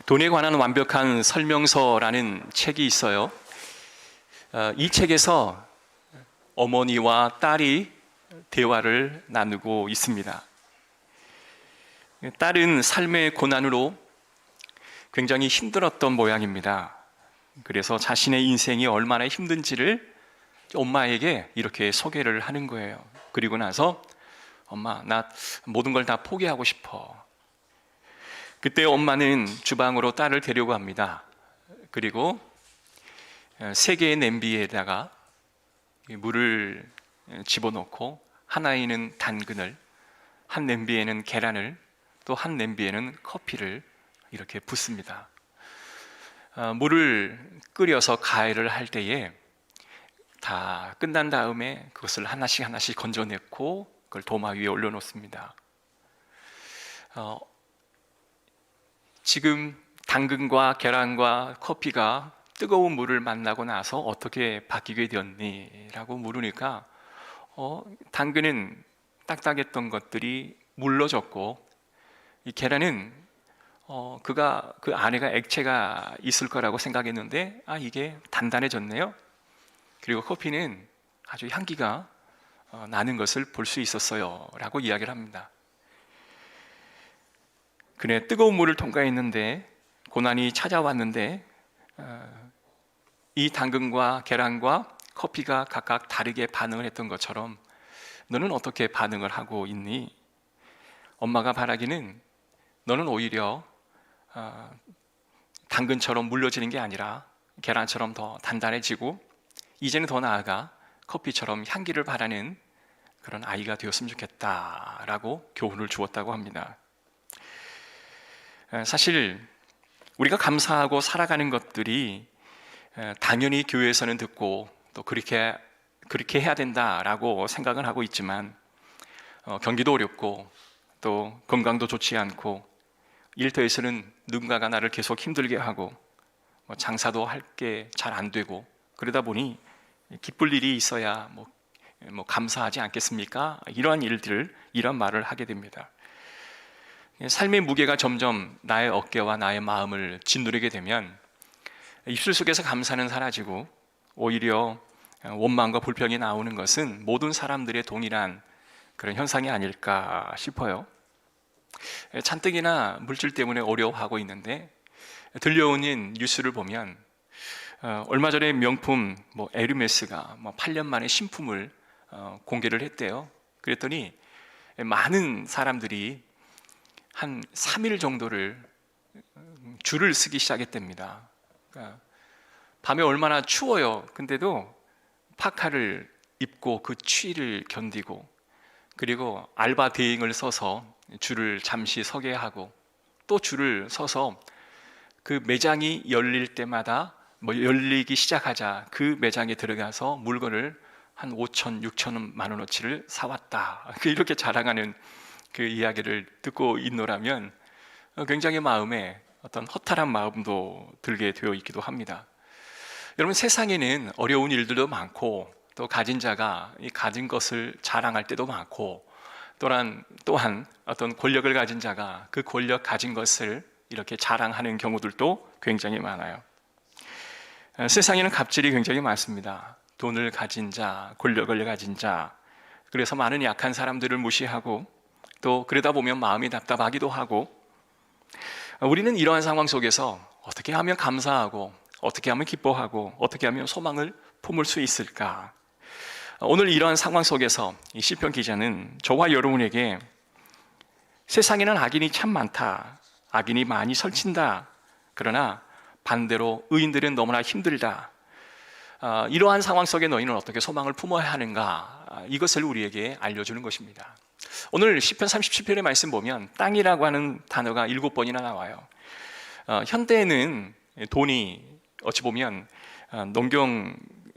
돈에 관한 완벽한 설명서라는 책이 있어요. 이 책에서 어머니와 딸이 대화를 나누고 있습니다. 딸은 삶의 고난으로 굉장히 힘들었던 모양입니다. 그래서 자신의 인생이 얼마나 힘든지를 엄마에게 이렇게 소개를 하는 거예요. 그리고 나서 엄마, 나 모든 걸 다 포기하고 싶어. 그때 엄마는 주방으로 딸을 데려고 합니다. 그리고 세 개의 냄비에다가 물을 집어넣고 하나에는 당근을, 한 냄비에는 계란을, 또 한 냄비에는 커피를 이렇게 붓습니다. 물을 끓여서 가열을 할 때에 다 끝난 다음에 그것을 하나씩 하나씩 건져내고 그걸 도마 위에 올려놓습니다. 지금 당근과 계란과 커피가 뜨거운 물을 만나고 나서 어떻게 바뀌게 되었니? 라고 물으니까 당근은 딱딱했던 것들이 물러졌고 이 계란은 그 안에가 액체가 있을 거라고 생각했는데 이게 단단해졌네요. 그리고 커피는 아주 향기가 나는 것을 볼 수 있었어요 라고 이야기를 합니다. 그래, 뜨거운 물을 통과했는데 고난이 찾아왔는데 이 당근과 계란과 커피가 각각 다르게 반응을 했던 것처럼 너는 어떻게 반응을 하고 있니? 엄마가 바라기는 너는 오히려 당근처럼 물러지는 게 아니라 계란처럼 더 단단해지고 이제는 더 나아가 커피처럼 향기를 바라는 그런 아이가 되었으면 좋겠다라고 교훈을 주었다고 합니다. 사실 우리가 감사하고 살아가는 것들이 당연히 교회에서는 듣고 또 그렇게 해야 된다라고 생각을 하고 있지만 경기도 어렵고 또 건강도 좋지 않고 일터에서는 누군가가 나를 계속 힘들게 하고 장사도 할 게 잘 안 되고 그러다 보니 기쁠 일이 있어야 감사하지 않겠습니까? 이러한 말을 하게 됩니다. 삶의 무게가 점점 나의 어깨와 나의 마음을 짓누르게 되면 입술 속에서 감사는 사라지고 오히려 원망과 불평이 나오는 것은 모든 사람들의 동일한 그런 현상이 아닐까 싶어요. 잔뜩이나 물질 때문에 어려워하고 있는데 들려오는 뉴스를 보면 얼마 전에 명품 에르메스가 8년 만에 신품을 공개를 했대요. 그랬더니 많은 사람들이 한 3일 정도를 줄을 서기 시작했답니다. 그러니까 밤에 얼마나 추워요. 근데도 파카를 입고 그 추위를 견디고 그리고 알바 대행을 서서 줄을 잠시 서게 하고 또 줄을 서서 그 매장이 열릴 때마다 열리기 시작하자 그 매장에 들어가서 물건을 한 5천, 6천만 원어치를 사왔다. 이렇게 자랑하는 그 이야기를 듣고 있노라면 굉장히 마음에 어떤 허탈한 마음도 들게 되어 있기도 합니다. 여러분, 세상에는 어려운 일들도 많고 또 가진 자가 이 가진 것을 자랑할 때도 많고 또한 어떤 권력을 가진 자가 그 권력 가진 것을 이렇게 자랑하는 경우들도 굉장히 많아요. 세상에는 갑질이 굉장히 많습니다. 돈을 가진 자, 권력을 가진 자, 그래서 많은 약한 사람들을 무시하고 또 그러다 보면 마음이 답답하기도 하고 우리는 이러한 상황 속에서 어떻게 하면 감사하고 어떻게 하면 기뻐하고 어떻게 하면 소망을 품을 수 있을까? 오늘 이러한 상황 속에서 이 시편 기자는 저와 여러분에게 세상에는 악인이 참 많다, 악인이 많이 설친다, 그러나 반대로 의인들은 너무나 힘들다, 이러한 상황 속에 너희는 어떻게 소망을 품어야 하는가, 이것을 우리에게 알려주는 것입니다. 오늘 시편 37편의 말씀 보면 땅이라고 하는 단어가 7번이나 나와요. 현대에는 돈이 어찌 보면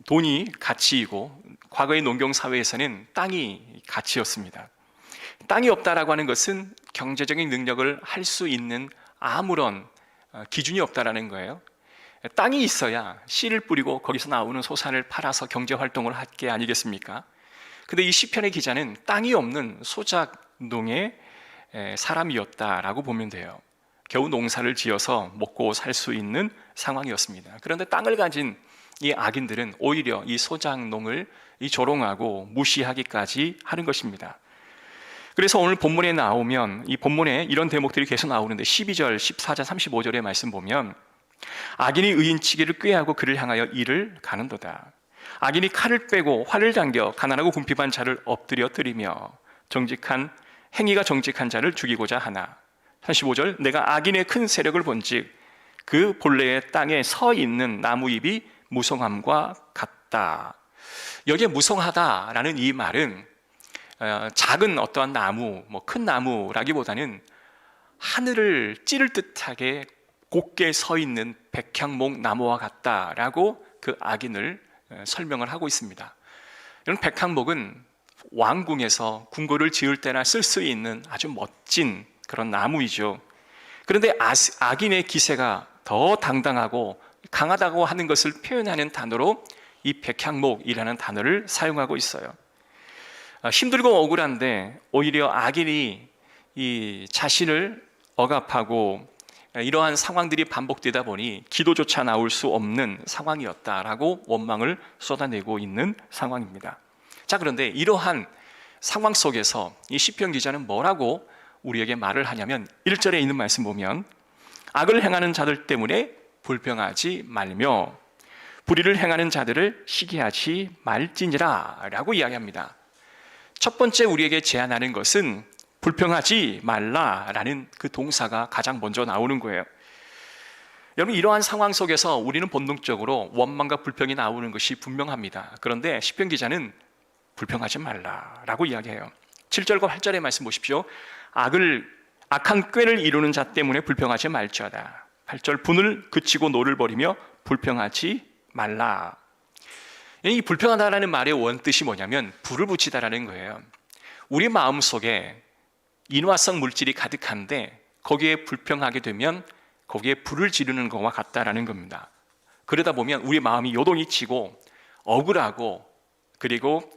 돈이 가치이고 과거의 농경 사회에서는 땅이 가치였습니다. 땅이 없다라고 하는 것은 경제적인 능력을 할 수 있는 아무런 기준이 없다라는 거예요. 땅이 있어야 씨를 뿌리고 거기서 나오는 소산을 팔아서 경제 활동을 할 게 아니겠습니까? 근데 이 시편의 기자는 땅이 없는 소작농의 사람이었다라고 보면 돼요. 겨우 농사를 지어서 먹고 살 수 있는 상황이었습니다. 그런데 땅을 가진 이 악인들은 오히려 이 소작농을 조롱하고 무시하기까지 하는 것입니다. 그래서 오늘 본문에 나오면 이 본문에 이런 대목들이 계속 나오는데 12절, 14절, 35절의 말씀 보면 악인이 의인치기를 꾀하고 그를 향하여 이를 가는도다. 악인이 칼을 빼고 활을 당겨 가난하고 궁핍한 자를 엎드려 때리며 행위가 정직한 자를 죽이고자 하나. 35절 내가 악인의 큰 세력을 본즉 그 본래의 땅에 서 있는 나무잎이 무성함과 같다. 여기에 무성하다라는 이 말은 작은 어떠한 나무, 큰 나무라기보다는 하늘을 찌를 듯하게 곧게 서 있는 백향목 나무와 같다라고 그 악인을 설명을 하고 있습니다. 이런 백향목은 왕궁에서 궁궐을 지을 때나 쓸 수 있는 아주 멋진 그런 나무이죠. 그런데 악인의 기세가 더 당당하고 강하다고 하는 것을 표현하는 단어로 이 백향목이라는 단어를 사용하고 있어요. 힘들고 억울한데 오히려 악인이 이 자신을 억압하고 이러한 상황들이 반복되다 보니 기도조차 나올 수 없는 상황이었다라고 원망을 쏟아내고 있는 상황입니다. 자, 그런데 이러한 상황 속에서 이 시편 기자는 뭐라고 우리에게 말을 하냐면 1절에 있는 말씀 보면 악을 행하는 자들 때문에 불평하지 말며 불의를 행하는 자들을 시기하지 말지니라 라고 이야기합니다. 첫 번째 우리에게 제안하는 것은 불평하지 말라라는 그 동사가 가장 먼저 나오는 거예요. 여러분, 이러한 상황 속에서 우리는 본능적으로 원망과 불평이 나오는 것이 분명합니다. 그런데 시편 기자는 불평하지 말라라고 이야기해요. 7절과 8절의 말씀 보십시오. 악한 꾀를 이루는 자 때문에 불평하지 말지어다. 8절 분을 그치고 노를 버리며 불평하지 말라. 이 불평하다라는 말의 원뜻이 뭐냐면 불을 붙이다라는 거예요. 우리 마음속에 인화성 물질이 가득한데 거기에 불평하게 되면 거기에 불을 지르는 것과 같다라는 겁니다. 그러다 보면 우리 마음이 요동이 치고 억울하고 그리고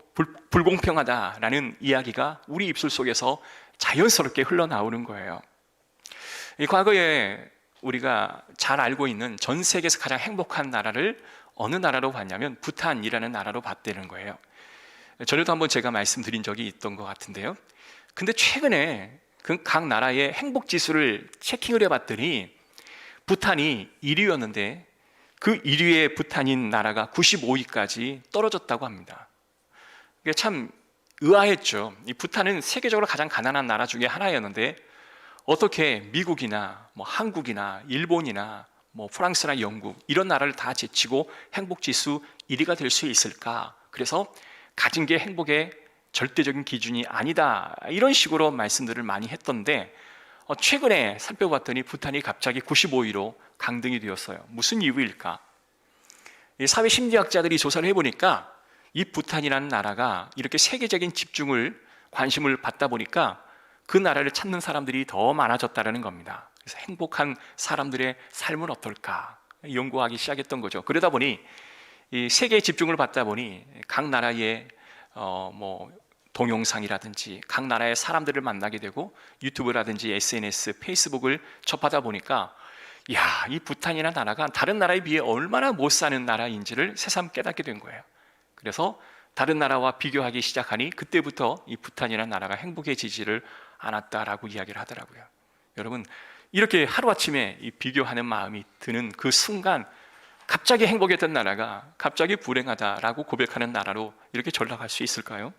불공평하다라는 이야기가 우리 입술 속에서 자연스럽게 흘러나오는 거예요. 과거에 우리가 잘 알고 있는 전 세계에서 가장 행복한 나라를 어느 나라로 봤냐면 부탄이라는 나라로 봤다는 거예요. 전에도 한번 제가 말씀드린 적이 있던 것 같은데요. 근데 최근에 그 각 나라의 행복 지수를 체킹을 해봤더니 부탄이 1위였는데 그 1위의 부탄인 나라가 95위까지 떨어졌다고 합니다. 이게 참 의아했죠. 이 부탄은 세계적으로 가장 가난한 나라 중에 하나였는데 어떻게 미국이나 한국이나 일본이나 프랑스나 영국 이런 나라를 다 제치고 행복지수 1위가 될 수 있을까? 그래서 가진 게 행복의 절대적인 기준이 아니다, 이런 식으로 말씀들을 많이 했던데 최근에 살펴봤더니 부탄이 갑자기 95위로 강등이 되었어요. 무슨 이유일까? 사회 심리학자들이 조사를 해보니까 이 부탄이라는 나라가 이렇게 세계적인 관심을 받다 보니까 그 나라를 찾는 사람들이 더 많아졌다는 겁니다. 그래서 행복한 사람들의 삶은 어떨까 연구하기 시작했던 거죠. 그러다 보니 이 세계에 집중을 받다 보니 각 나라의 동영상이라든지 각 나라의 사람들을 만나게 되고 유튜브라든지 SNS, 페이스북을 접하다 보니까 이 부탄이라는 나라가 다른 나라에 비해 얼마나 못 사는 나라인지를 새삼 깨닫게 된 거예요. 그래서 다른 나라와 비교하기 시작하니 그때부터 이 부탄이라는 나라가 행복해지지를 않았다라고 이야기를 하더라고요. 여러분, 이렇게 하루아침에 이 비교하는 마음이 드는 그 순간 갑자기 행복했던 나라가 갑자기 불행하다라고 고백하는 나라로 이렇게 전락할 수 있을까요?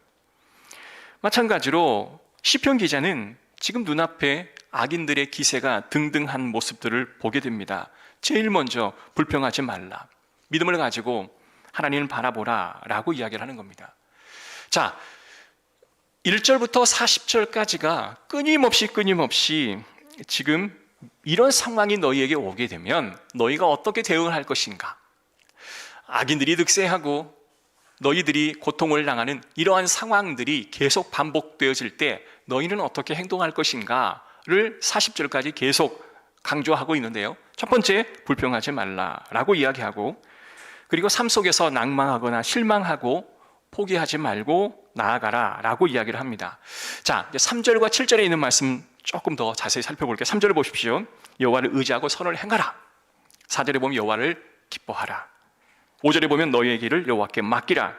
마찬가지로 시편 기자는 지금 눈앞에 악인들의 기세가 등등한 모습들을 보게 됩니다. 제일 먼저 불평하지 말라, 믿음을 가지고 하나님을 바라보라 라고 이야기를 하는 겁니다. 자, 1절부터 40절까지가 끊임없이 지금 이런 상황이 너희에게 오게 되면 너희가 어떻게 대응을 할 것인가, 악인들이 득세하고 너희들이 고통을 당하는 이러한 상황들이 계속 반복되어질 때 너희는 어떻게 행동할 것인가를 40절까지 계속 강조하고 있는데요. 첫 번째, 불평하지 말라라고 이야기하고, 그리고 삶 속에서 낭망하거나 실망하고 포기하지 말고 나아가라 라고 이야기를 합니다. 자, 3절과 7절에 있는 말씀 조금 더 자세히 살펴볼게요. 3절을 보십시오. 여호와를 의지하고 선을 행하라. 4절에 보면 여호와를 기뻐하라. 5절에 보면 너희의 길을 여호와께 맡기라.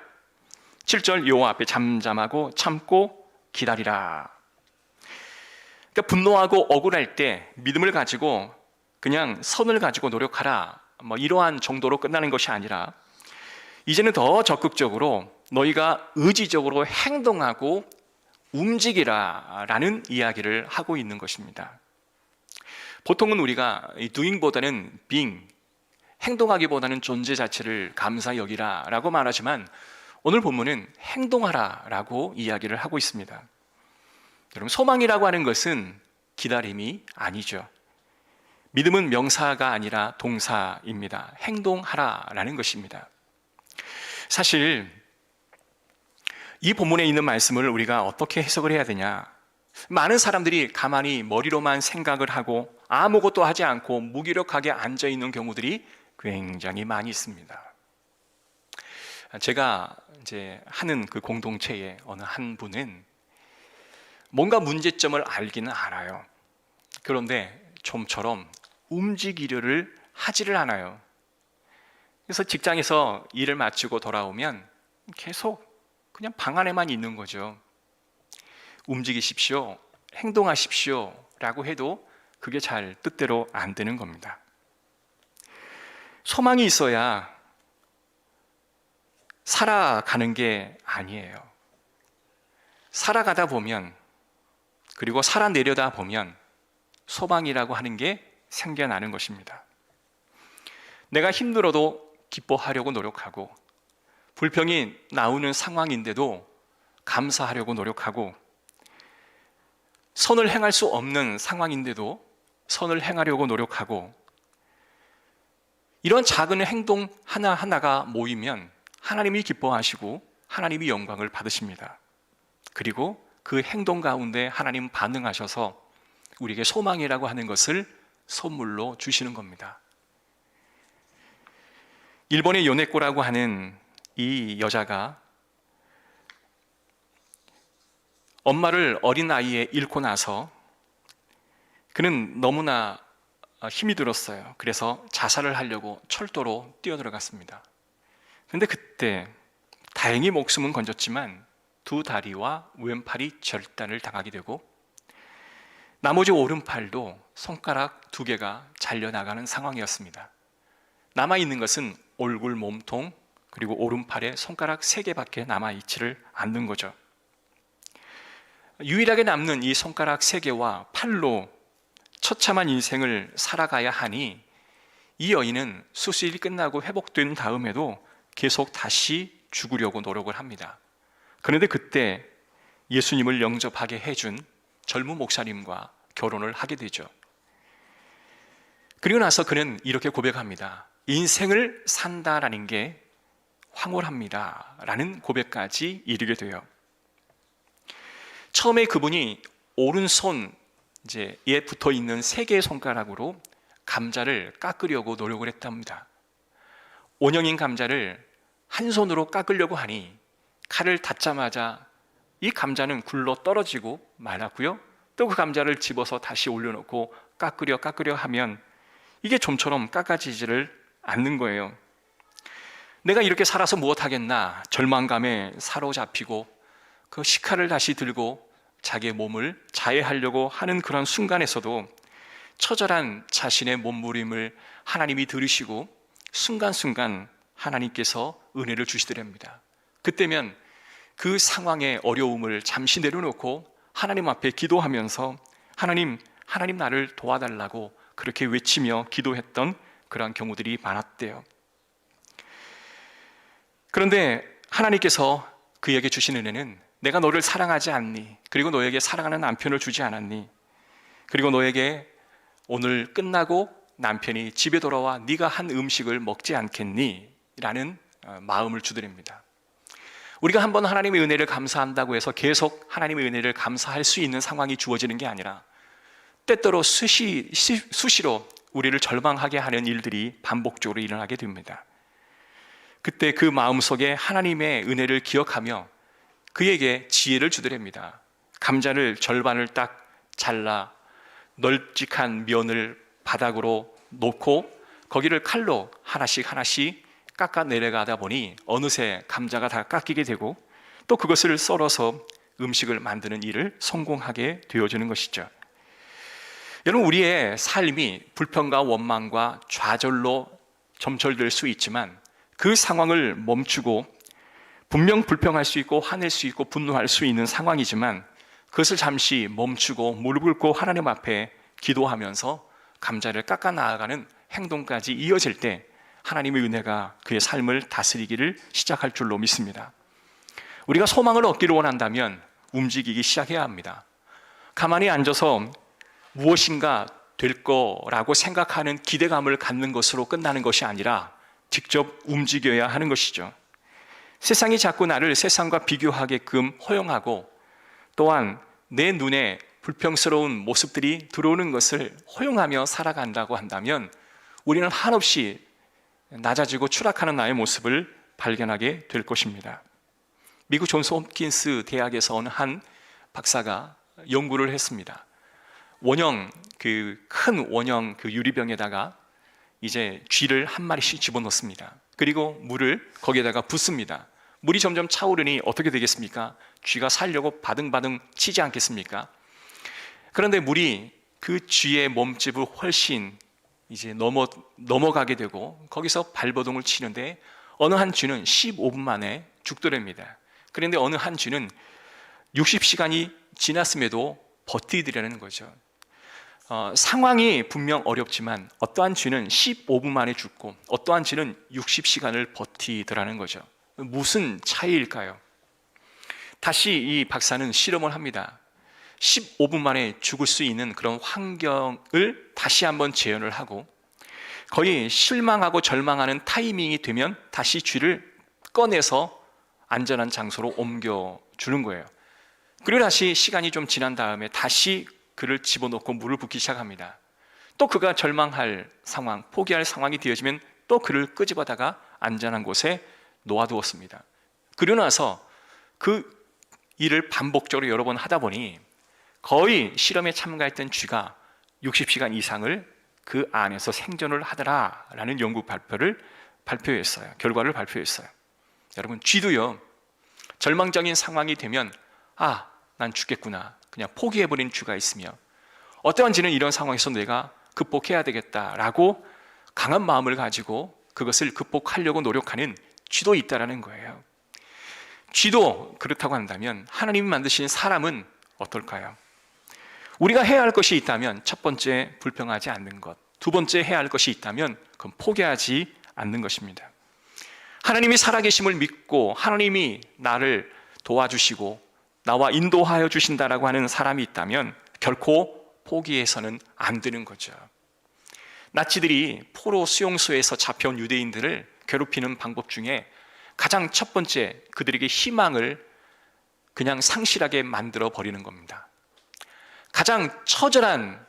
7절 여호와 앞에 잠잠하고 참고 기다리라. 그러니까 분노하고 억울할 때 믿음을 가지고 그냥 선을 가지고 노력하라, 이러한 정도로 끝나는 것이 아니라 이제는 더 적극적으로 너희가 의지적으로 행동하고 움직이라 라는 이야기를 하고 있는 것입니다. 보통은 우리가 doing보다는 being, 행동하기보다는 존재 자체를 감사히 여기라 라고 말하지만 오늘 본문은 행동하라 라고 이야기를 하고 있습니다. 여러분, 소망이라고 하는 것은 기다림이 아니죠. 믿음은 명사가 아니라 동사입니다. 행동하라 라는 것입니다. 사실 이 본문에 있는 말씀을 우리가 어떻게 해석을 해야 되냐? 많은 사람들이 가만히 머리로만 생각을 하고 아무것도 하지 않고 무기력하게 앉아 있는 경우들이 굉장히 많이 있습니다. 제가 이제 하는 그 공동체의 어느 한 분은 뭔가 문제점을 알기는 알아요. 그런데 좀처럼 움직이려를 하지를 않아요. 그래서 직장에서 일을 마치고 돌아오면 계속 그냥 방 안에만 있는 거죠. 움직이십시오, 행동하십시오 라고 해도 그게 잘 뜻대로 안 되는 겁니다. 소망이 있어야 살아가는 게 아니에요. 살아가다 보면, 그리고 살아내려다 보면 소망이라고 하는 게 생겨나는 것입니다. 내가 힘들어도 기뻐하려고 노력하고, 불평이 나오는 상황인데도 감사하려고 노력하고, 선을 행할 수 없는 상황인데도 선을 행하려고 노력하고, 이런 작은 행동 하나하나가 모이면 하나님이 기뻐하시고 하나님이 영광을 받으십니다. 그리고 그 행동 가운데 하나님 반응하셔서 우리에게 소망이라고 하는 것을 선물로 주시는 겁니다. 일본의 요네코라고 하는 이 여자가 엄마를 어린 나이에 잃고 나서 그는 너무나 힘이 들었어요. 그래서 자살을 하려고 철도로 뛰어들어갔습니다. 그런데 그때 다행히 목숨은 건졌지만 두 다리와 왼팔이 절단을 당하게 되고 나머지 오른팔도 손가락 2개가 잘려나가는 상황이었습니다. 남아있는 것은 얼굴, 몸통, 그리고 오른팔에 손가락 3개밖에 남아있지를 않는 거죠. 유일하게 남는 이 손가락 3개와 팔로 처참한 인생을 살아가야 하니 이 여인은 수술이 끝나고 회복된 다음에도 계속 다시 죽으려고 노력을 합니다. 그런데 그때 예수님을 영접하게 해준 젊은 목사님과 결혼을 하게 되죠. 그리고 나서 그는 이렇게 고백합니다. 인생을 산다라는 게 황홀합니다 라는 고백까지 이르게 돼요. 처음에 그분이 오른손에 붙어 있는 3개의 손가락으로 감자를 깎으려고 노력을 했답니다. 원형인 감자를 한 손으로 깎으려고 하니 칼을 닿자마자 이 감자는 굴러 떨어지고 말았고요. 또 그 감자를 집어서 다시 올려놓고 깎으려 하면 이게 좀처럼 깎아지지를 않는 거예요. 내가 이렇게 살아서 무엇하겠나 절망감에 사로잡히고 그 식칼을 다시 들고 자기의 몸을 자해하려고 하는 그런 순간에서도 처절한 자신의 몸부림을 하나님이 들으시고 순간순간 하나님께서 은혜를 주시더랍니다. 그때면 그 상황의 어려움을 잠시 내려놓고 하나님 앞에 기도하면서 하나님 나를 도와달라고 그렇게 외치며 기도했던 그런 경우들이 많았대요. 그런데 하나님께서 그에게 주신 은혜는 내가 너를 사랑하지 않니? 그리고 너에게 사랑하는 남편을 주지 않았니? 그리고 너에게 오늘 끝나고 남편이 집에 돌아와 네가 한 음식을 먹지 않겠니? 라는 마음을 주드립니다. 우리가 한번 하나님의 은혜를 감사한다고 해서 계속 하나님의 은혜를 감사할 수 있는 상황이 주어지는 게 아니라 때때로 수시로 우리를 절망하게 하는 일들이 반복적으로 일어나게 됩니다. 그때 그 마음속에 하나님의 은혜를 기억하며 그에게 지혜를 주드립니다. 감자를 절반을 딱 잘라 널찍한 면을 바닥으로 놓고 거기를 칼로 하나씩 하나씩 깎아 내려가다 보니 어느새 감자가 다 깎이게 되고 또 그것을 썰어서 음식을 만드는 일을 성공하게 되어주는 것이죠. 여러분, 우리의 삶이 불평과 원망과 좌절로 점철될 수 있지만 그 상황을 멈추고, 분명 불평할 수 있고 화낼 수 있고 분노할 수 있는 상황이지만 그것을 잠시 멈추고 무릎 꿇고 하나님 앞에 기도하면서 감자를 깎아 나아가는 행동까지 이어질 때 하나님의 은혜가 그의 삶을 다스리기를 시작할 줄로 믿습니다. 우리가 소망을 얻기를 원한다면 움직이기 시작해야 합니다. 가만히 앉아서 무엇인가 될 거라고 생각하는 기대감을 갖는 것으로 끝나는 것이 아니라 직접 움직여야 하는 것이죠. 세상이 자꾸 나를 세상과 비교하게끔 허용하고 또한 내 눈에 불평스러운 모습들이 들어오는 것을 허용하며 살아간다고 한다면 우리는 한없이 낮아지고 추락하는 나의 모습을 발견하게 될 것입니다. 미국 존스 홉킨스 대학에서 어느 한 박사가 연구를 했습니다. 큰 원형 유리병에다가 이제 쥐를 한 마리씩 집어넣습니다. 그리고 물을 거기에다가 붓습니다. 물이 점점 차오르니 어떻게 되겠습니까? 쥐가 살려고 바등바등 치지 않겠습니까? 그런데 물이 그 쥐의 몸집을 훨씬 이제 넘어가게 되고 거기서 발버둥을 치는데 어느 한 쥐는 15분 만에 죽더랍니다. 그런데 어느 한 쥐는 60시간이 지났음에도 버티더라는 거죠. 상황이 분명 어렵지만 어떠한 쥐는 15분 만에 죽고 어떠한 쥐는 60시간을 버티더라는 거죠. 무슨 차이일까요? 다시 이 박사는 실험을 합니다. 15분 만에 죽을 수 있는 그런 환경을 다시 한번 재현을 하고 거의 실망하고 절망하는 타이밍이 되면 다시 쥐를 꺼내서 안전한 장소로 옮겨주는 거예요. 그리고 다시 시간이 좀 지난 다음에 다시 그를 집어넣고 물을 붓기 시작합니다. 또 그가 절망할 상황, 포기할 상황이 되어지면 또 그를 끄집어다가 안전한 곳에 놓아두었습니다. 그러고 나서 그 일을 반복적으로 여러 번 하다 보니 거의 실험에 참가했던 쥐가 60시간 이상을 그 안에서 생존을 하더라라는 연구 결과를 발표했어요. 여러분, 쥐도요, 절망적인 상황이 되면 난 죽겠구나, 그냥 포기해버린 쥐가 있으며 어떠한 쥐는 이런 상황에서 내가 극복해야 되겠다라고 강한 마음을 가지고 그것을 극복하려고 노력하는 쥐도 있다라는 거예요. 쥐도 그렇다고 한다면 하나님이 만드신 사람은 어떨까요? 우리가 해야 할 것이 있다면 첫 번째, 불평하지 않는 것. 두 번째, 해야 할 것이 있다면 그건 포기하지 않는 것입니다. 하나님이 살아계심을 믿고 하나님이 나를 도와주시고 나와 인도하여 주신다라고 하는 사람이 있다면 결코 포기해서는 안 되는 거죠. 나치들이 포로 수용소에서 잡혀온 유대인들을 괴롭히는 방법 중에 가장 첫 번째, 그들에게 희망을 그냥 상실하게 만들어 버리는 겁니다. 가장 처절한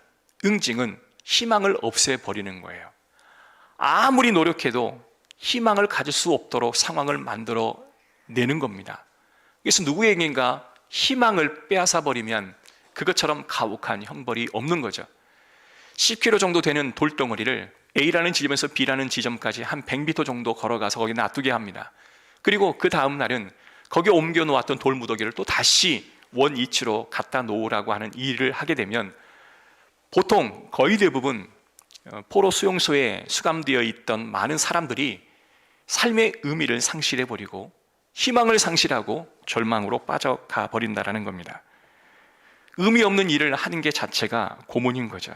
응징은 희망을 없애버리는 거예요. 아무리 노력해도 희망을 가질 수 없도록 상황을 만들어 내는 겁니다. 그래서 누구에겐가 희망을 빼앗아 버리면 그것처럼 가혹한 형벌이 없는 거죠. 10km 정도 되는 돌덩어리를 A라는 지점에서 B라는 지점까지 한 100m 정도 걸어가서 거기 놔두게 합니다. 그리고 그 다음 날은 거기에 옮겨 놓았던 돌무더기를 또 다시 원위치로 갖다 놓으라고 하는 일을 하게 되면 보통 거의 대부분 포로 수용소에 수감되어 있던 많은 사람들이 삶의 의미를 상실해버리고 희망을 상실하고 절망으로 빠져가 버린다는 겁니다. 의미 없는 일을 하는 게 자체가 고문인 거죠.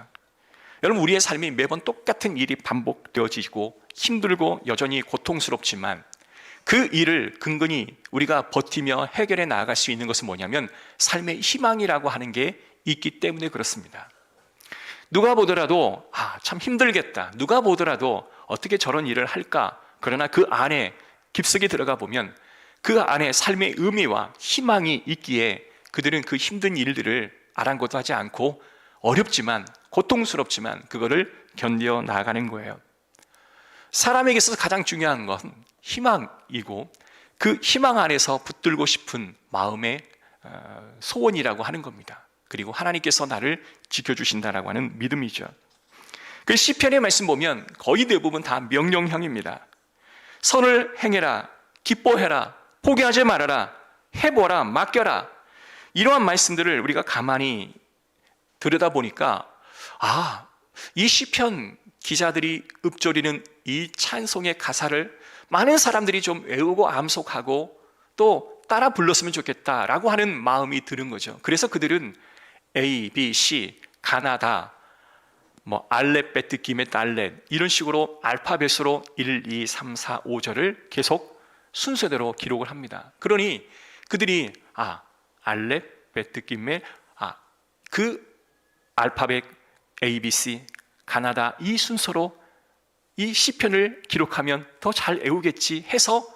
여러분, 우리의 삶이 매번 똑같은 일이 반복되어지고 힘들고 여전히 고통스럽지만 그 일을 근근히 우리가 버티며 해결해 나아갈 수 있는 것은 뭐냐면 삶의 희망이라고 하는 게 있기 때문에 그렇습니다. 누가 보더라도 참 힘들겠다, 누가 보더라도 어떻게 저런 일을 할까, 그러나 그 안에 깊숙이 들어가 보면 그 안에 삶의 의미와 희망이 있기에 그들은 그 힘든 일들을 아랑곳하지 않고 어렵지만 고통스럽지만 그거를 견뎌 나가는 거예요. 사람에게 있어서 가장 중요한 건 희망이고 그 희망 안에서 붙들고 싶은 마음의 소원이라고 하는 겁니다. 그리고 하나님께서 나를 지켜주신다라고 하는 믿음이죠. 그 시편의 말씀 보면 거의 대부분 다 명령형입니다. 선을 행해라, 기뻐해라, 포기하지 말아라, 해보라, 맡겨라. 이러한 말씀들을 우리가 가만히 들여다보니까 이 시편 기자들이 읊조리는 이 찬송의 가사를 많은 사람들이 좀 외우고 암송하고 또 따라 불렀으면 좋겠다라고 하는 마음이 드는 거죠. 그래서 그들은 A, B, C, 가나다, 알렛, 베트, 기멧, 달렛 이런 식으로 알파벳으로 1, 2, 3, 4, 5절을 계속 순서대로 기록을 합니다. 그러니 그들이 알렛, 베트, 기멧, 그 알파벳 A, B, C, 가나다 이 순서로 이 시편을 기록하면 더 잘 외우겠지 해서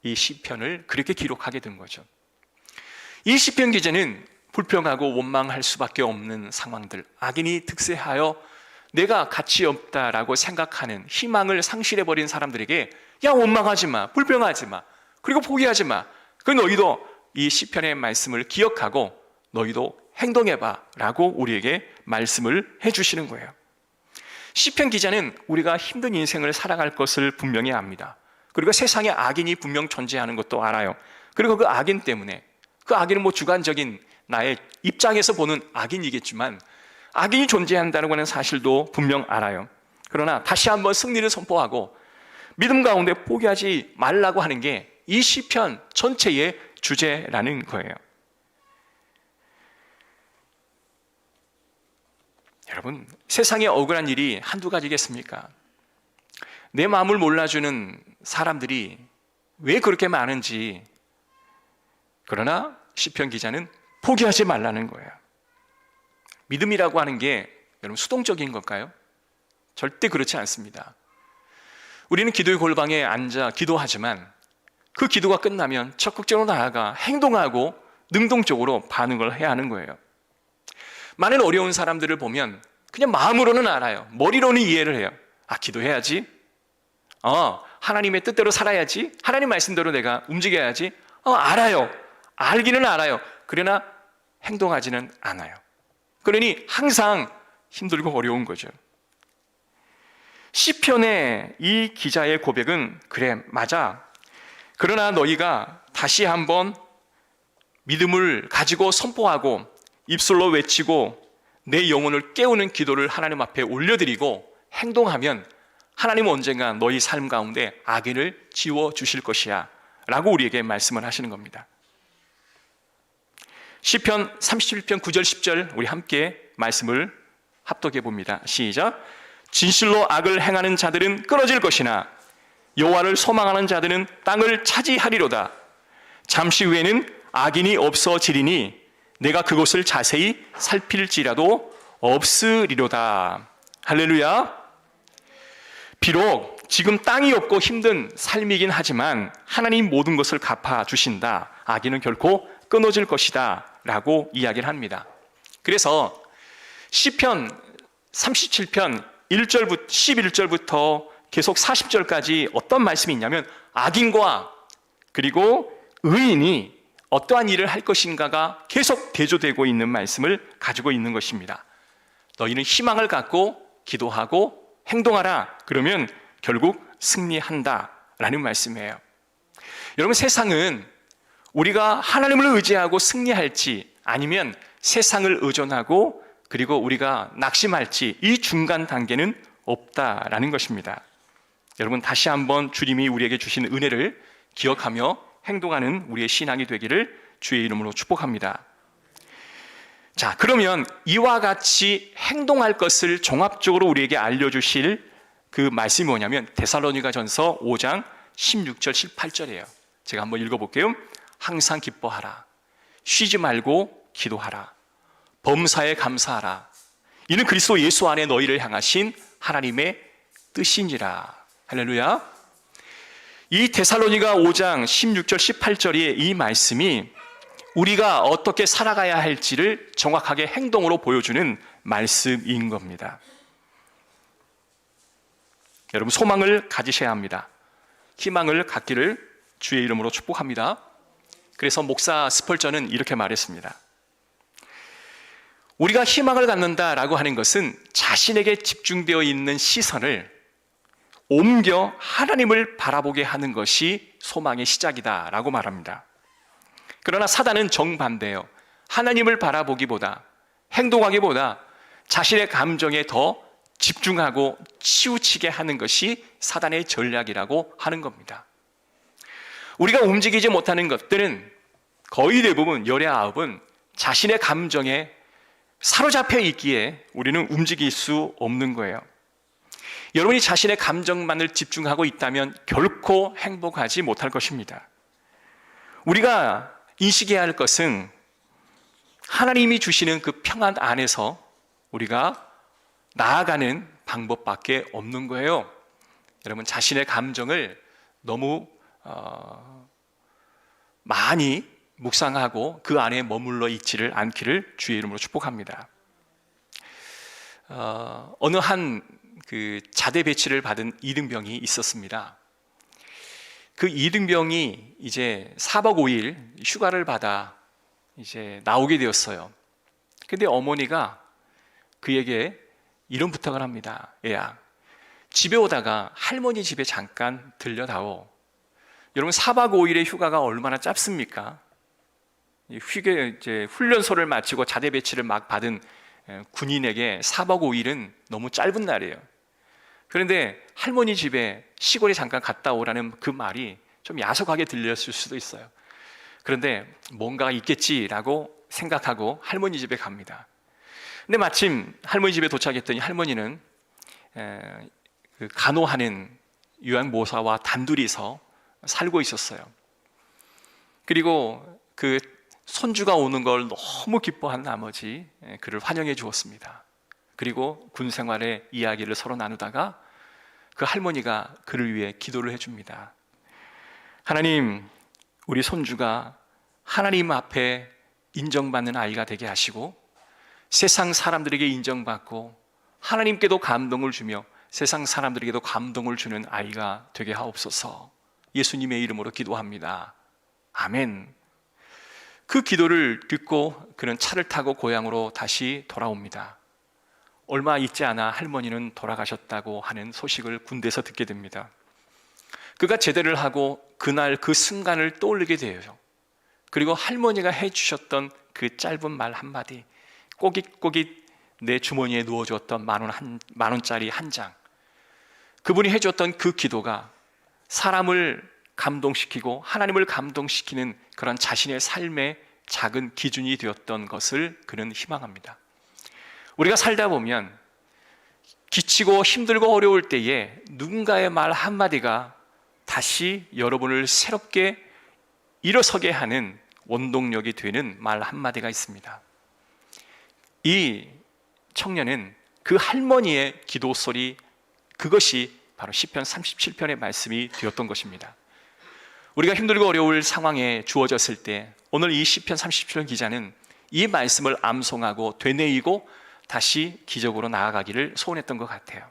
이 시편을 그렇게 기록하게 된 거죠. 이 시편 기자는 불평하고 원망할 수밖에 없는 상황들, 악인이 득세하여 내가 가치 없다라고 생각하는 희망을 상실해버린 사람들에게 원망하지 마, 불평하지 마, 그리고 포기하지 마. 너희도 이 시편의 말씀을 기억하고 너희도 행동해봐 라고 우리에게 말씀을 해주시는 거예요. 시편 기자는 우리가 힘든 인생을 살아갈 것을 분명히 압니다. 그리고 세상에 악인이 분명 존재하는 것도 알아요. 그리고 그 악인 때문에, 그 악인은 주관적인 나의 입장에서 보는 악인이겠지만 악인이 존재한다는 하는 사실도 분명 알아요. 그러나 다시 한번 승리를 선포하고 믿음 가운데 포기하지 말라고 하는 게 이 시편 전체의 주제라는 거예요. 여러분, 세상에 억울한 일이 한두 가지겠습니까? 내 마음을 몰라주는 사람들이 왜 그렇게 많은지. 그러나 시편 기자는 포기하지 말라는 거예요. 믿음이라고 하는 게 여러분 수동적인 걸까요? 절대 그렇지 않습니다. 우리는 기도의 골방에 앉아 기도하지만 그 기도가 끝나면 적극적으로 나아가 행동하고 능동적으로 반응을 해야 하는 거예요. 많은 어려운 사람들을 보면 그냥 마음으로는 알아요. 머리로는 이해를 해요. 기도해야지. 하나님의 뜻대로 살아야지. 하나님 말씀대로 내가 움직여야지. 알아요. 알기는 알아요. 그러나 행동하지는 않아요. 그러니 항상 힘들고 어려운 거죠. 시편의 이 기자의 고백은 그래, 맞아. 그러나 너희가 다시 한번 믿음을 가지고 선포하고 입술로 외치고 내 영혼을 깨우는 기도를 하나님 앞에 올려드리고 행동하면 하나님은 언젠가 너희 삶 가운데 악인을 지워주실 것이야 라고 우리에게 말씀을 하시는 겁니다. 시편 37편 9절 10절 우리 함께 말씀을 합독해 봅니다. 시작. 진실로 악을 행하는 자들은 끊어질 것이나 여호와를 소망하는 자들은 땅을 차지하리로다. 잠시 후에는 악인이 없어지리니 내가 그곳을 자세히 살필지라도 없으리로다. 할렐루야. 비록 지금 땅이 없고 힘든 삶이긴 하지만 하나님 모든 것을 갚아주신다. 악인은 결코 끊어질 것이다 라고 이야기를 합니다. 그래서 시편 37편 1절부터 11절부터 계속 40절까지 어떤 말씀이 있냐면 악인과 그리고 의인이 어떠한 일을 할 것인가가 계속 대조되고 있는 말씀을 가지고 있는 것입니다. 너희는 희망을 갖고 기도하고 행동하라. 그러면 결국 승리한다 라는 말씀이에요. 여러분, 세상은 우리가 하나님을 의지하고 승리할지 아니면 세상을 의존하고 그리고 우리가 낙심할지 이 중간 단계는 없다라는 것입니다. 여러분, 다시 한번 주님이 우리에게 주신 은혜를 기억하며 행동하는 우리의 신앙이 되기를 주의 이름으로 축복합니다. 자, 그러면 이와 같이 행동할 것을 종합적으로 우리에게 알려주실 그 말씀이 뭐냐면 데살로니가전서 5장 16절 18절이에요. 제가 한번 읽어볼게요. 항상 기뻐하라. 쉬지 말고 기도하라. 범사에 감사하라. 이는 그리스도 예수 안에 너희를 향하신 하나님의 뜻이니라. 할렐루야. 이 데살로니가 5장 16절 18절의 이 말씀이 우리가 어떻게 살아가야 할지를 정확하게 행동으로 보여주는 말씀인 겁니다. 여러분, 소망을 가지셔야 합니다. 희망을 갖기를 주의 이름으로 축복합니다. 그래서 목사 스펄전은 이렇게 말했습니다. 우리가 희망을 갖는다라고 하는 것은 자신에게 집중되어 있는 시선을 옮겨 하나님을 바라보게 하는 것이 소망의 시작이다라고 말합니다. 그러나 사단은 정반대예요. 하나님을 바라보기보다, 행동하기보다 자신의 감정에 더 집중하고 치우치게 하는 것이 사단의 전략이라고 하는 겁니다. 우리가 움직이지 못하는 것들은 거의 대부분 열의 아홉은 자신의 감정에 사로잡혀 있기에 우리는 움직일 수 없는 거예요. 여러분이 자신의 감정만을 집중하고 있다면 결코 행복하지 못할 것입니다. 우리가 인식해야 할 것은 하나님이 주시는 그 평안 안에서 우리가 나아가는 방법밖에 없는 거예요. 여러분, 자신의 감정을 너무 많이 묵상하고 그 안에 머물러 있지를 않기를 주의 이름으로 축복합니다. 어느 한 그 자대 배치를 받은 이등병이 있었습니다. 그 이등병이 이제 4박 5일 휴가를 받아 이제 나오게 되었어요. 근데 어머니가 그에게 이런 부탁을 합니다. 얘야, 집에 오다가 할머니 집에 잠깐 들려다오. 여러분, 4박 5일의 휴가가 얼마나 짧습니까? 이제 훈련소를 마치고 자대 배치를 막 받은 군인에게 4박 5일은 너무 짧은 날이에요. 그런데 할머니 집에 시골에 잠깐 갔다 오라는 그 말이 좀 야속하게 들렸을 수도 있어요. 그런데 뭔가가 있겠지라고 생각하고 할머니 집에 갑니다. 근데 마침 할머니 집에 도착했더니 할머니는 그 간호하는 요양보호사와 단둘이서 살고 있었어요. 그리고 그 손주가 오는 걸 너무 기뻐한 나머지 그를 환영해 주었습니다. 그리고 군 생활의 이야기를 서로 나누다가 그 할머니가 그를 위해 기도를 해줍니다. 하나님, 우리 손주가 하나님 앞에 인정받는 아이가 되게 하시고 세상 사람들에게 인정받고 하나님께도 감동을 주며 세상 사람들에게도 감동을 주는 아이가 되게 하옵소서. 예수님의 이름으로 기도합니다. 아멘. 그 기도를 듣고 그는 차를 타고 고향으로 다시 돌아옵니다. 얼마 있지 않아 할머니는 돌아가셨다고 하는 소식을 군대에서 듣게 됩니다. 그가 제대를 하고 그날 그 순간을 떠올리게 돼요. 그리고 할머니가 해주셨던 그 짧은 말 한마디, 꼬깃꼬깃 내 주머니에 누워주었던 만 원짜리 한 장, 그분이 해주었던 그 기도가 사람을 감동시키고 하나님을 감동시키는 그런 자신의 삶의 작은 기준이 되었던 것을 그는 희망합니다. 우리가 살다 보면 지치고 힘들고 어려울 때에 누군가의 말 한마디가 다시 여러분을 새롭게 일어서게 하는 원동력이 되는 말 한마디가 있습니다. 이 청년은 그 할머니의 기도 소리, 그것이 바로 시편 37편의 말씀이 되었던 것입니다. 우리가 힘들고 어려울 상황에 주어졌을 때 오늘 이 시편 37편 기자는 이 말씀을 암송하고 되뇌이고 다시 기적으로 나아가기를 소원했던 것 같아요.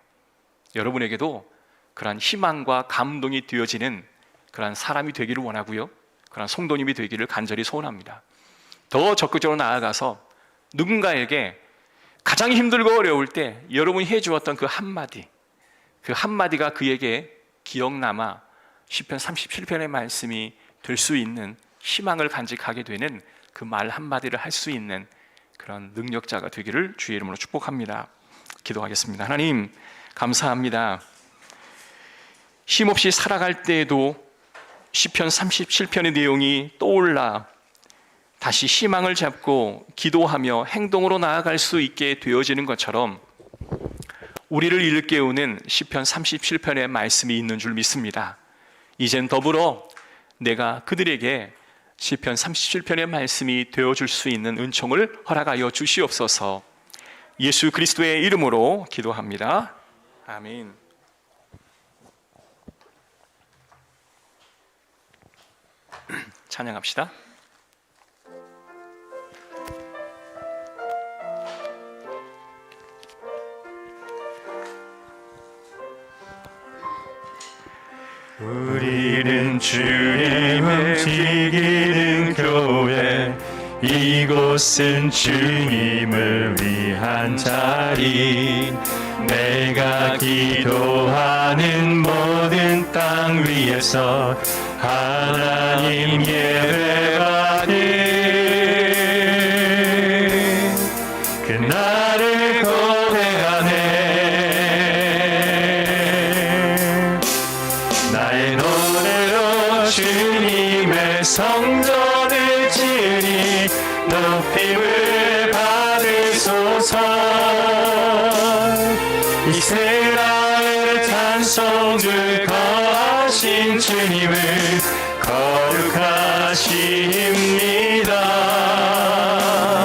여러분에게도 그러한 희망과 감동이 되어지는 그러한 사람이 되기를 원하고요, 그러한 성도님이 되기를 간절히 소원합니다. 더 적극적으로 나아가서 누군가에게 가장 힘들고 어려울 때 여러분이 해주었던 그 한마디가 그에게 기억남아 시편 37편의 말씀이 될 수 있는 희망을 간직하게 되는 그 말 한마디를 할 수 있는 그런 능력자가 되기를 주의 이름으로 축복합니다. 기도하겠습니다. 하나님, 감사합니다. 힘없이 살아갈 때에도 시편 37편의 내용이 떠올라 다시 희망을 잡고 기도하며 행동으로 나아갈 수 있게 되어지는 것처럼 우리를 일깨우는 시편 37편의 말씀이 있는 줄 믿습니다. 이젠 더불어 내가 그들에게 시편 37편의 말씀이 되어줄 수 있는 은총을 허락하여 주시옵소서. 예수 그리스도의 이름으로 기도합니다. 아멘. 찬양합시다. 우리는 주님을 지키는 교회, 이곳은 주님을 위한 자리. 내가 기도하는 모든 땅 위에서 하나님 예배받는 그날을 고대하네. 나의 노래로 주님의 성전을 지으니 높임을 받으소서. 이스라엘 찬송을 거하신 주님을 거룩하십니다.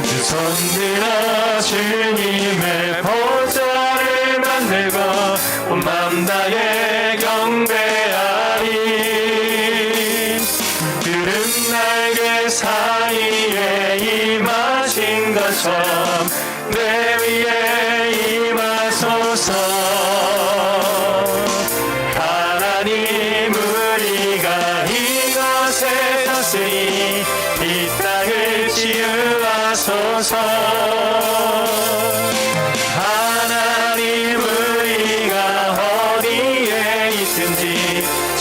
두 손들어 주님의 보좌를 만들고 온 맘 다해 경배하리. 구름 날개 사이에 임하신 것처럼 내 위에 임하소서. 하나님 우리가 이곳에 섰으니 이 땅을 치유하소서. 하나님 우리가 어디에 있든지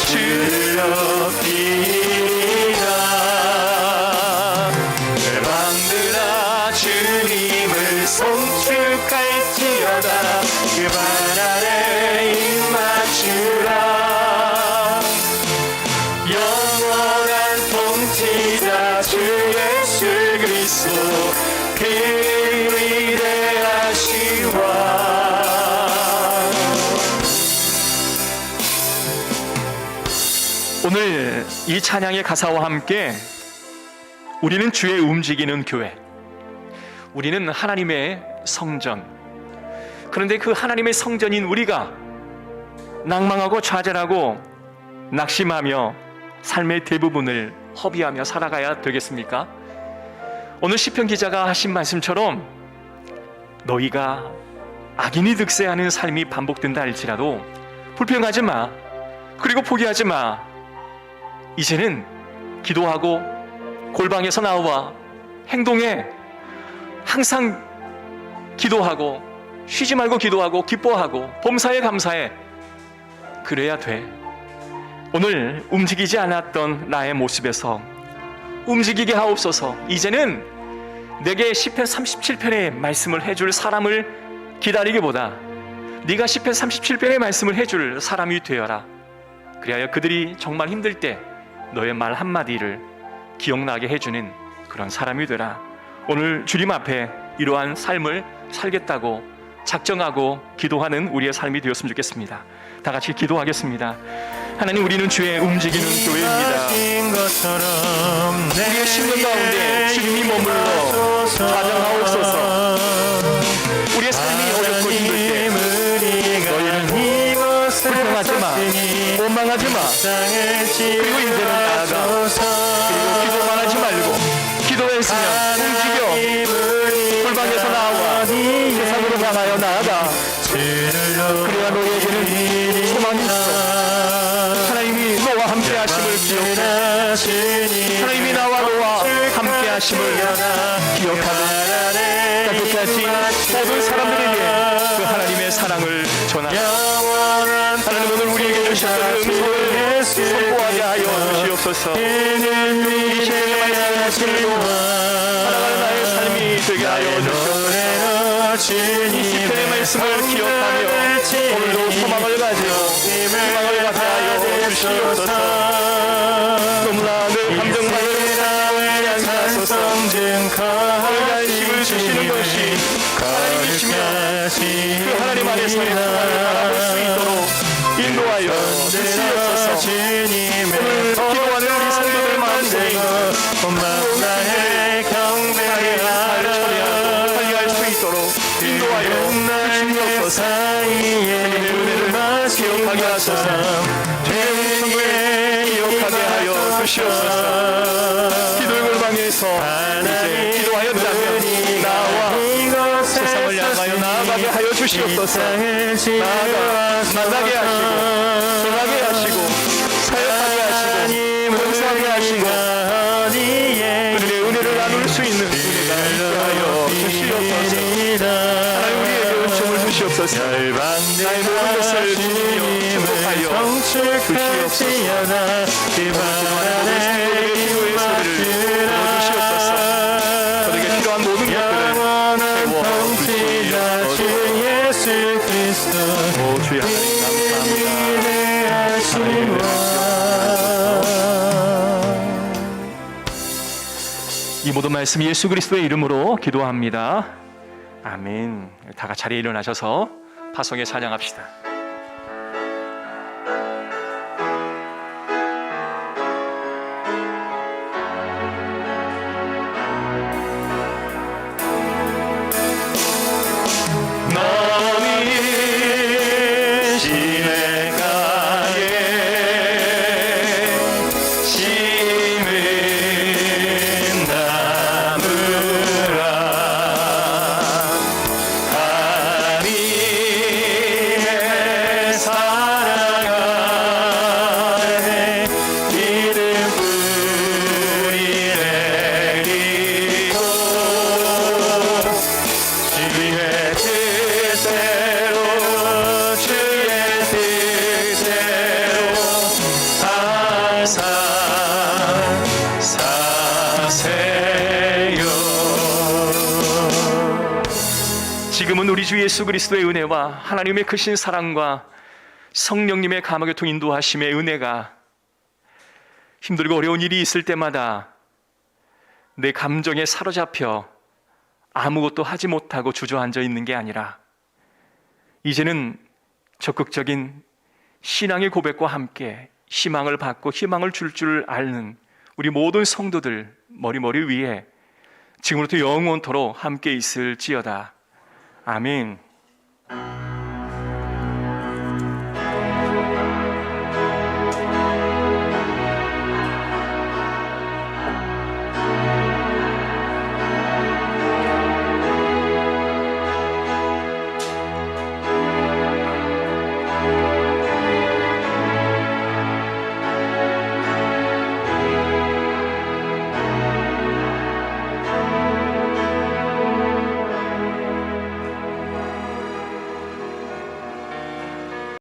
주를 높이리라. 열방들아 주님을 송축할지어다. 그 발 아래 입 맞추라. 영원한 통치자 주 예수 그리스도 그 위대하시와. 오늘 이 찬양의 가사와 함께 우리는 주의 움직이는 교회, 우리는 하나님의 성전. 그런데 그 하나님의 성전인 우리가 낭망하고 좌절하고 낙심하며 삶의 대부분을 허비하며 살아가야 되겠습니까? 오늘 시편 기자가 하신 말씀처럼 너희가 악인이 득세하는 삶이 반복된다 할지라도 불평하지 마. 그리고 포기하지 마. 이제는 기도하고 골방에서 나와 행동해. 항상 기도하고 쉬지 말고 기도하고 기뻐하고 범사에 감사해. 그래야 돼. 오늘 움직이지 않았던 나의 모습에서 움직이게 하옵소서. 이제는 내게 시편 37편의 말씀을 해줄 사람을 기다리기보다 네가 시편 37편의 말씀을 해줄 사람이 되어라. 그리하여 그들이 정말 힘들 때 너의 말 한마디를 기억나게 해주는 그런 사람이 되라. 오늘 주님 앞에 이러한 삶을 살겠다고 작정하고 기도하는 우리의 삶이 되었으면 좋겠습니다. 다 같이 기도하겠습니다. 하나님, 우리는 주의 움직이는 교회입니다. 우리의 심령 가운데 주님이 머물러 좌정하옵소서. 우리의 삶이 어렵고 힘들 때 너희는 불평하지 마, 원망하지 마. 그리고 이제는 나아가. 그리고 기도만 하지 말고 기도했으면 움직여 골방에서 나와 세상으로 향하여 나아가. 그래야 너희에게는 소망이 있어. 하나님이 너와 함께 하심을 기억해. 하나님이 나와 너와 함께 하심을 기억하며 끝까지 모든 사람들에게 그 하나님의 사랑을 전하라. 하나님, 오늘 우리에게 주셨던 음성을 선포하게 하여 주시옵소서. 이 시편의 말씀을 살아가는 나의 삶이 되게 하여 주시옵소서. 이 시편의 말씀을 기억하며 오늘도 소망을 가지고 희망을 갖게 하여 주시옵소서. 너무나 늘 감정만을 하소서. 너에게 안식을 주시는 것이 하나님이시며 그 하나님 안에서 바라볼 수 있도록 인도하여 주시옵소서. 오늘 기도하는 우리 성도들 마음속에 나의 경배하게 살려할 수 있도록 인도하여 주시옵소서. 주님의 은혜를 기억하게 하소서. 주님의 성도에 기억하게 하여 주시옵소서. 기도의 골방에서 이제 기도하였다면 나와 세상을 향하여 나아가게 하여 주시옵소서. 나아가 만나게 하시고 전하게 하시고 사역하게 하시고 봉사하게 하시고 그들의 은혜를 나누게 것을 주님을 성축할지어다 그만의 기도의 소리를 들어주시옵소서. 저에게 필요한 모든 것들을 영원한 통치자 주 예수 그리스도 오 주여 이 모든 말씀 예수 그리스도의 이름으로 기도합니다. 아멘. 다 같이 자리에 일어나셔서 파송에 찬양합시다. 너는 시냇가에 심은 나무라 하나님의 사랑 안에 믿음 뿌리 내리고 주의 뜻대로 주의 뜻대로 항상 사세요. 지금은 우리 주 예수 그리스도의 은혜와 하나님의 크신 사랑과 성령님의 감화교통 인도하심의 은혜가 힘들고 어려운 일이 있을 때마다 내 감정에 사로잡혀 아무것도 하지 못하고 주저앉아 있는 게 아니라 이제는 적극적인 신앙의 고백과 함께 희망을 받고 희망을 줄 아는 우리 모든 성도들 머리 위에 지금부터 영원토록 함께 있을지어다. 아멘.